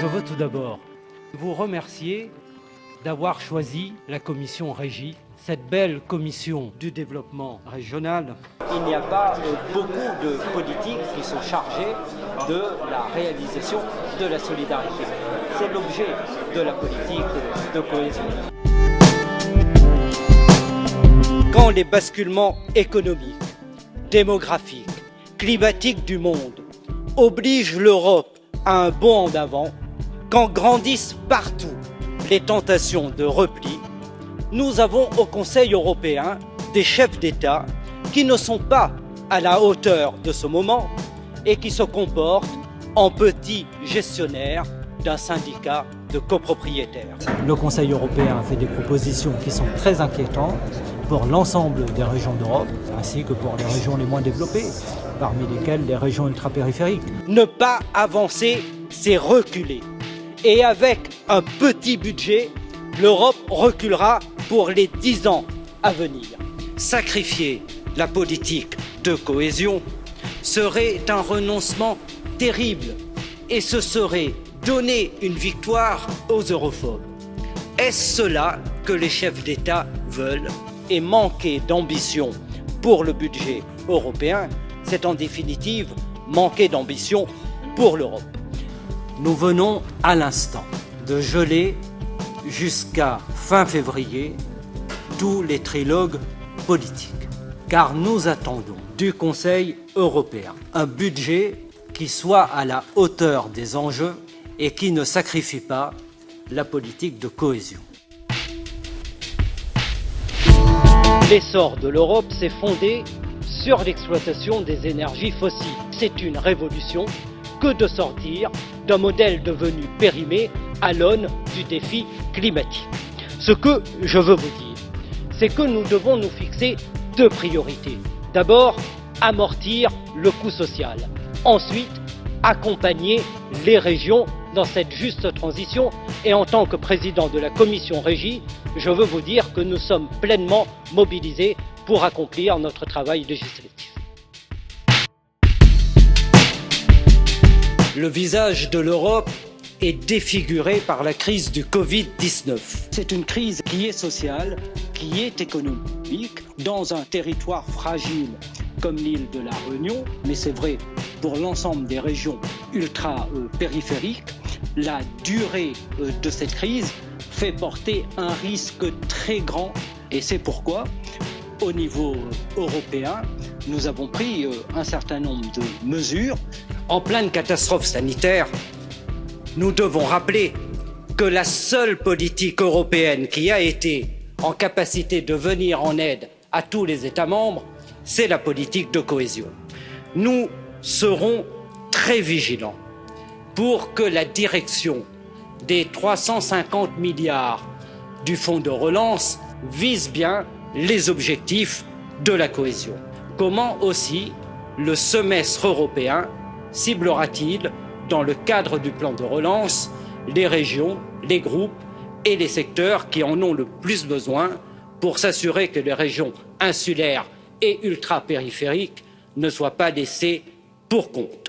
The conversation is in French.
veux tout d'abord vous remercier d'avoir choisi la commission Régie, cette belle commission du développement régional. Il n'y a pas beaucoup de politiques qui sont chargées de la réalisation de la solidarité. C'est l'objet de la politique de cohésion. Quand les basculements économiques, démographiques, climatiques du monde obligent l'Europe à un bond en avant, quand grandissent partout les tentations de repli, nous avons au Conseil européen des chefs d'État qui ne sont pas à la hauteur de ce moment et qui se comportent en petits gestionnaires d'un syndicat de copropriétaires. Le Conseil européen a fait des propositions qui sont très inquiétantes pour l'ensemble des régions d'Europe, ainsi que pour les régions les moins développées, parmi lesquelles les régions ultrapériphériques. Ne pas avancer, c'est reculer. Et avec un petit budget, l'Europe reculera pour les 10 ans à venir. Sacrifier la politique de cohésion serait un renoncement terrible et ce serait donner une victoire aux europhobes. Est-ce cela que les chefs d'État veulent? Et manquer d'ambition pour le budget européen, c'est en définitive manquer d'ambition pour l'Europe. Nous venons à l'instant de geler jusqu'à fin février tous les trilogues politiques, car nous attendons du Conseil européen un budget qui soit à la hauteur des enjeux et qui ne sacrifie pas la politique de cohésion. L'essor de l'Europe s'est fondé sur l'exploitation des énergies fossiles. C'est une révolution que de sortir d'un modèle devenu périmé à l'aune du défi climatique. Ce que je veux vous dire, c'est que nous devons nous fixer 2 priorités. D'abord, amortir le coût social. Ensuite, accompagner les régions dans cette juste transition. Et en tant que président de la commission Régie, je veux vous dire que nous sommes pleinement mobilisés pour accomplir notre travail législatif. Le visage de l'Europe est défiguré par la crise du Covid-19. C'est une crise qui est sociale, qui est économique, dans un territoire fragile comme l'île de la Réunion, mais c'est vrai pour l'ensemble des régions ultra-périphériques. La durée de cette crise fait porter un risque très grand et c'est pourquoi, au niveau européen, nous avons pris un certain nombre de mesures. En pleine catastrophe sanitaire, nous devons rappeler que la seule politique européenne qui a été en capacité de venir en aide à tous les États membres, c'est la politique de cohésion. Nous serons très vigilants pour que la direction des 350 milliards du fonds de relance vise bien les objectifs de la cohésion. Comment aussi le semestre européen ciblera-t-il, dans le cadre du plan de relance, les régions, les groupes et les secteurs qui en ont le plus besoin pour s'assurer que les régions insulaires et ultra-périphériques ne soient pas laissées pour compte.